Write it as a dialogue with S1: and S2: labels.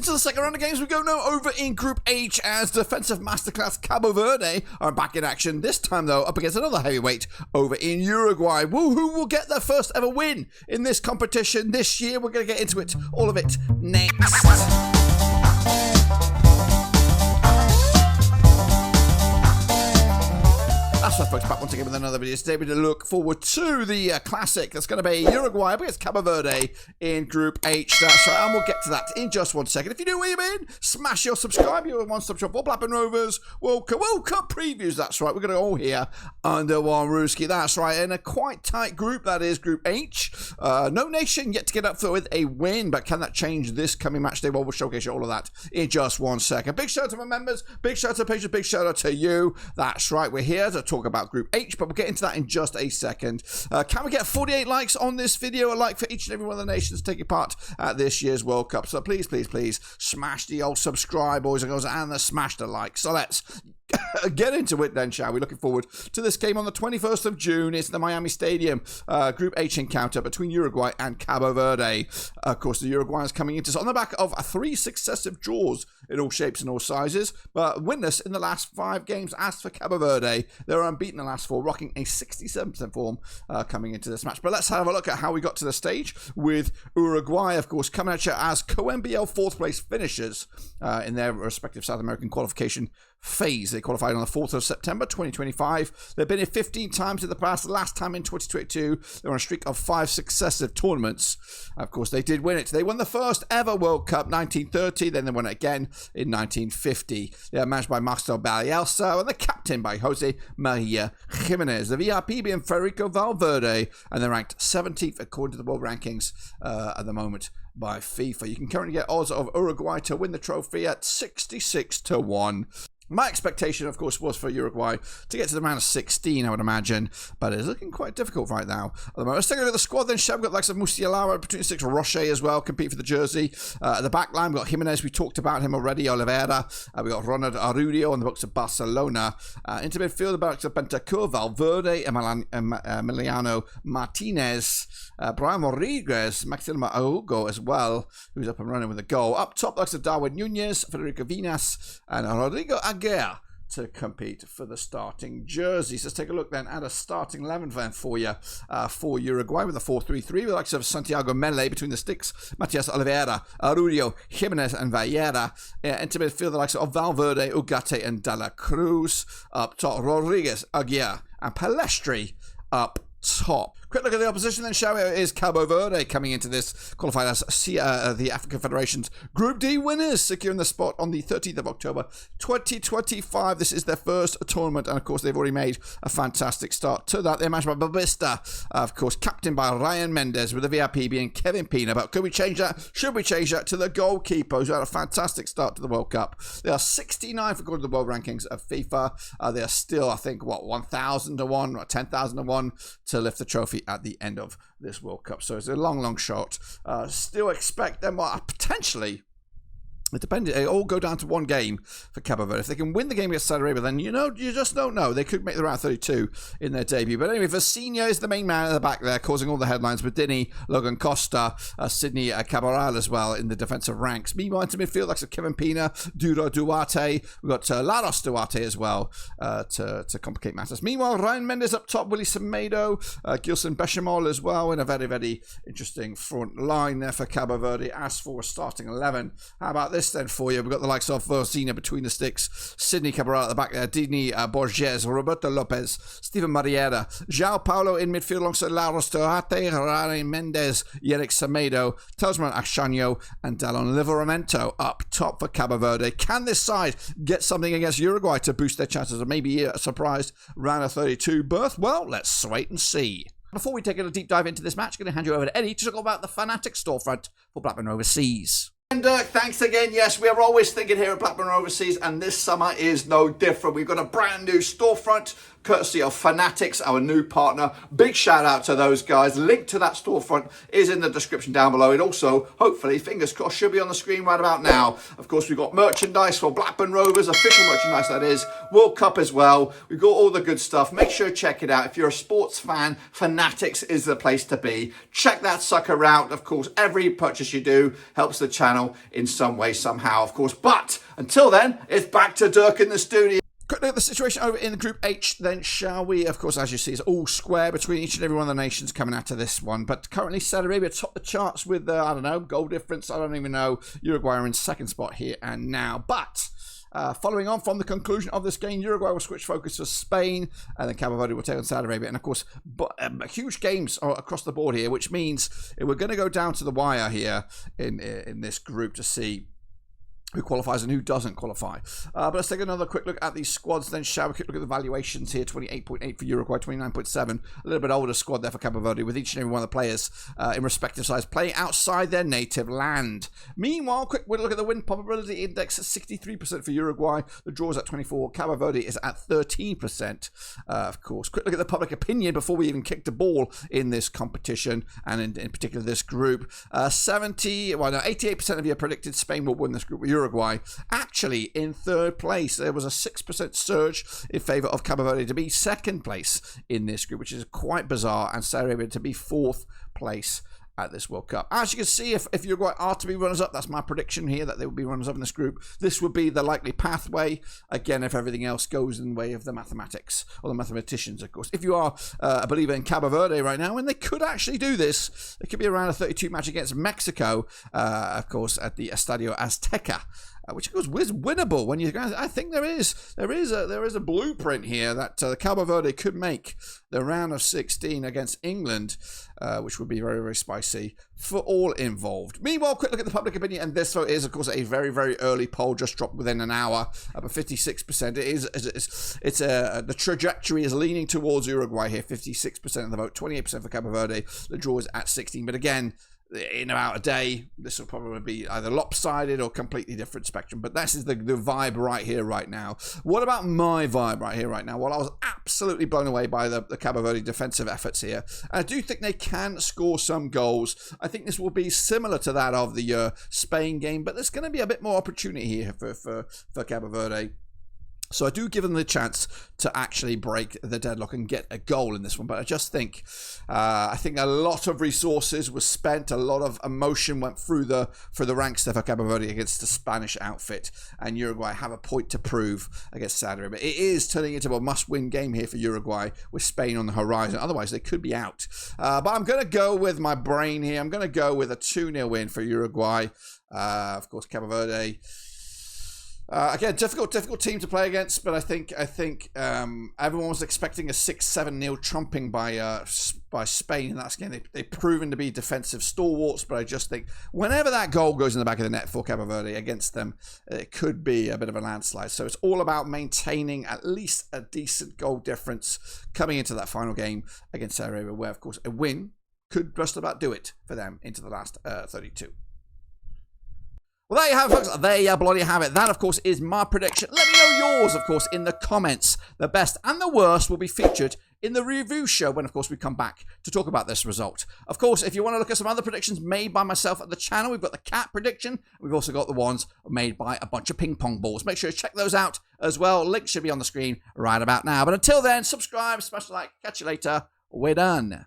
S1: into the second round of games. We go now over in Group H as defensive masterclass Cabo Verde are back in action. This time, though, up against another heavyweight over in Uruguay. Who will get their first ever win in this competition this year? We're going to get into it, all of it, next. That's right, folks, back once again with another video. Today we're going to look forward to the classic that's going to be Uruguay up against Cabo Verde in Group H. That's right, and we'll get to that in just 1 second. If you do what you mean, smash your subscribe. You're a one-stop shop for Blackburn Rovers World Cup previews. That's right, we're going to go all here under one Ruski. That's right, in a quite tight group, that is Group H. No nation yet to get up for with a win, but can that change this coming match day? Well, we'll showcase you all of that in just 1 second. Big shout out to my members, big shout out to patrons, big shout out to you. That's right, we're here to talk about Group H, but we'll get into that in just a second. Can we get 48 likes on this video? A like for each and every one of the nations taking part at this year's World Cup. So please, please, please smash the old subscribe, boys and girls, and smash the like. So let's get into it then, shall we? Looking forward to this game on the 21st of June. It's the Miami Stadium Group H encounter between Uruguay and Cabo Verde. Of course, the Uruguayans coming into on the back of 3 successive draws in all shapes and all sizes, but winless in the last 5 games. As for Cabo Verde, they're unbeaten in the last 4, rocking a 67% form coming into this match. But let's have a look at how we got to the stage with Uruguay, of course, coming at you as co-NBL 4th place finishers in their respective South American qualification phase. They qualified on the 4th of September 2025. They've been here 15 times in the past. Last time in 2022, they were on a streak of 5 successive tournaments. Of course, they did win it. They won the first ever World Cup 1930, then they won it again in 1950. They are managed by Marcelo Bielsa and the captain by Jose Maria Jimenez. The VIP being Federico Valverde, and they're ranked 17th according to the world rankings at the moment by FIFA. You can currently get odds of Uruguay to win the trophy at 66-1. My expectation, of course, was for Uruguay to get to the round of 16, I would imagine, but it's looking quite difficult right now. At the moment, let's take a look at the squad then. Shall we got the likes of Musiala between 6, Roche as well, compete for the jersey. At the back line, we've got Jimenez, we talked about him already, Oliveira. We've got Ronald Araujo on the books of Barcelona. Into midfield, the backs of Bentancur, Valverde, Emiliano Martinez, Brian Rodriguez, Maximo Araujo as well, who's up and running with a goal. Up top, the likes of Darwin Nunez, Federico Vinas, and Rodrigo Aguirre to compete for the starting jerseys. Let's take a look then at a starting 11 then for you for Uruguay with a 4-3-3 with the likes of Santiago Mele between the sticks, Matias Oliveira, Araujo, Jimenez and Vallera. Into midfield, the likes of Valverde, Ugarte and De La Cruz. Up top, Rodriguez, Aguirre and Palestri up top. Quick look at the opposition then, shall we? Is Cabo Verde coming into this, qualified as the African Federation's Group D winners, securing the spot on the 13th of October 2025. This is their first tournament, and of course they've already made a fantastic start to that. They're managed by Babista, of course, captained by Ryan Mendes, with the VIP being Kevin Pina. But could we change that? Should we change that to the goalkeepers who had a fantastic start to the World Cup? They are 69th according to the world rankings of FIFA. They are still, I think, 1,000-1 or 10,000-1 to lift the trophy at the end of this World Cup. So it's a long shot. Still expect them potentially. It depends. It all go down to one game for Cabo Verde. If they can win the game against Saudi Arabia, then you just don't know. They could make the round 32 in their debut. But anyway, Vecina is the main man at the back there, causing all the headlines. With Dini, Logan Costa, Sydney Cabral as well in the defensive ranks. Meanwhile, into midfield, like Kevin Pina, Duro Duarte. We've got Laros Duarte as well to complicate matters. Meanwhile, Ryan Mendes up top, Willie Semedo, Gilson Bechamol as well in a very, very interesting front line there for Cabo Verde. As for a starting 11, how about this then for you? We've got the likes of Vecina between the sticks, Sydney Cabral at the back there, Dini Borges, Roberto Lopez, Steven Mariera, João Paulo in midfield alongside Laros Duarte, Ryan Mendes, Yannick Semedo, Telsman Achanyo, and Dallon Livramento up top for Cabo Verde. Can this side get something against Uruguay to boost their chances of maybe a surprise round of 32 berth? Well, let's wait and see. Before we take a deep dive into this match, I'm going to hand you over to Eddie to talk about the Fanatic storefront for Blackburn Overseas. And Dirk, thanks again. Yes, we are always thinking here at Blackburn Overseas, and this summer is no different. We've got a brand new storefront courtesy of Fanatics, our new partner. Big shout out to those guys. Link to that storefront is in the description down below. It also, hopefully, fingers crossed, should be on the screen right about now. Of course, we've got merchandise for Blackburn Rovers, official merchandise that is, World Cup as well. We've got all the good stuff. Make sure to check it out. If you're a sports fan, Fanatics is the place to be. Check that sucker out. Of course, every purchase you do helps the channel in some way, somehow, of course. But until then, it's back to Dirk in the studio. Quick look at the situation over in Group H then, shall we? Of course, as you see, it's all square between each and every one of the nations coming out of this one. But currently, Saudi Arabia top the charts with, I don't know, goal difference. I don't even know. Uruguay are in second spot here and now. But following on from the conclusion of this game, Uruguay will switch focus to Spain, and then Cabo Verde will take on Saudi Arabia. And of course, huge games across the board here, which means we're going to go down to the wire here in this group to see who qualifies and who doesn't qualify. But let's take another quick look at these squads then, shall we? Quick look at the valuations here. 28.8 for Uruguay, 29.7. A little bit older squad there for Cabo Verde, with each and every one of the players in respective size playing outside their native land. Meanwhile, quick look at the win probability index at 63% for Uruguay. The draw is at 24. Cabo Verde is at 13%. Of course, quick look at the public opinion before we even kick the ball in this competition, and in particular this group. 88% of you predicted Spain will win this group, with Uruguay actually in third place. There was a 6% surge in favour of Cabo Verde to be second place in this group, which is quite bizarre, and Saudi Arabia to be fourth place at this World Cup. As you can see, if Uruguay are to be runners-up, that's my prediction here, that they will be runners-up in this group. This would be the likely pathway, again, if everything else goes in the way of the mathematics, or the mathematicians, of course. If you are a believer in Cabo Verde right now, and they could actually do this, it could be around a 32 match against Mexico, of course, at the Estadio Azteca, which of course was winnable. When you guys, I think there is a blueprint here that Cabo Verde could make the round of 16 against England, which would be very, very spicy for all involved. Meanwhile, quick look at the public opinion, and this vote is, of course, a very, very early poll, just dropped within an hour, up at 56%. The trajectory is leaning towards Uruguay here. 56% of the vote, 28% for Cabo Verde. The draw is at 16, but again, in about a day, this will probably be either lopsided or completely different spectrum. But this is the vibe right here, right now. What about my vibe right here, right now? Well, I was absolutely blown away by the Cabo Verde defensive efforts here. And I do think they can score some goals. I think this will be similar to that of the Spain game, but there's going to be a bit more opportunity here for Cabo Verde. So I do give them the chance to actually break the deadlock and get a goal in this one. But I just think, I think a lot of resources was spent, a lot of emotion went through the ranks there for Cabo Verde against the Spanish outfit, and Uruguay have a point to prove against Saudi Arabia. It is turning into a must-win game here for Uruguay with Spain on the horizon. Otherwise, they could be out. But I'm going to go with my brain here. I'm going to go with a 2-0 win for Uruguay. Of course, Cabo Verde. Again, difficult team to play against, but I think everyone was expecting a 6-7-0 trumping by Spain in that game. They've proven to be defensive stalwarts, but I just think whenever that goal goes in the back of the net for Cabo Verde against them, it could be a bit of a landslide. So it's all about maintaining at least a decent goal difference coming into that final game against Saudi Arabia, where, of course, a win could just about do it for them into the last 32. Well, there you have it, folks. There you bloody have it. That, of course, is my prediction. Let me know yours, of course, in the comments. The best and the worst will be featured in the review show when, of course, we come back to talk about this result. Of course, if you want to look at some other predictions made by myself at the channel, we've got the cat prediction. We've also got the ones made by a bunch of ping pong balls. Make sure you check those out as well. Link should be on the screen right about now. But until then, subscribe, smash the like. Catch you later. We're done.